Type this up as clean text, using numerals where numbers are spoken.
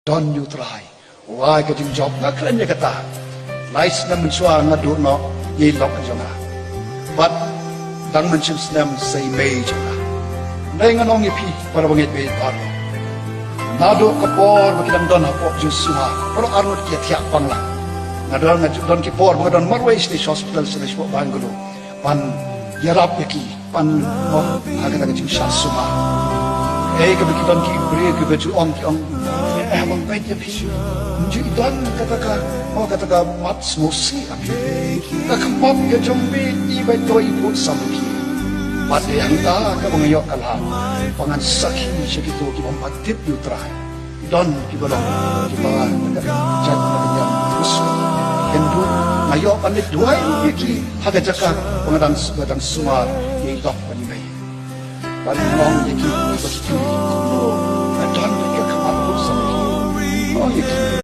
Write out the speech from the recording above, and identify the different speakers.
Speaker 1: Don you try. Why getting job na klan ya kata. Lais na mensua ngadu no ye lok jonga. But dang mensim snam say may jonga. Nay nganong ipi para bangit be paro. Nado kapor bakidang don hapo jusua. Pero arut kia tiak pangla. Ngadon don kipor bakidang marway stage hospital sa lesbo Bangalore. Pan yarap yaki pan no agad jing suma. Kabakidang ki beri kabaju om ki om. Abang baik ya pi. Jadi dan katakan mat smosi api. Kakamap ke jombi ibai toy pun sampi. Mat yang ta ka bangayok kalah. Pangan sakhi segitu ki pamatip yutra. Don ki balong ki pangan jat na terus. Kendu ayo panit dua ini ki haga jaka pengadang semua ye dok panimai. Panong ye ki begitu. Don ki kamap pun sampi. Oh,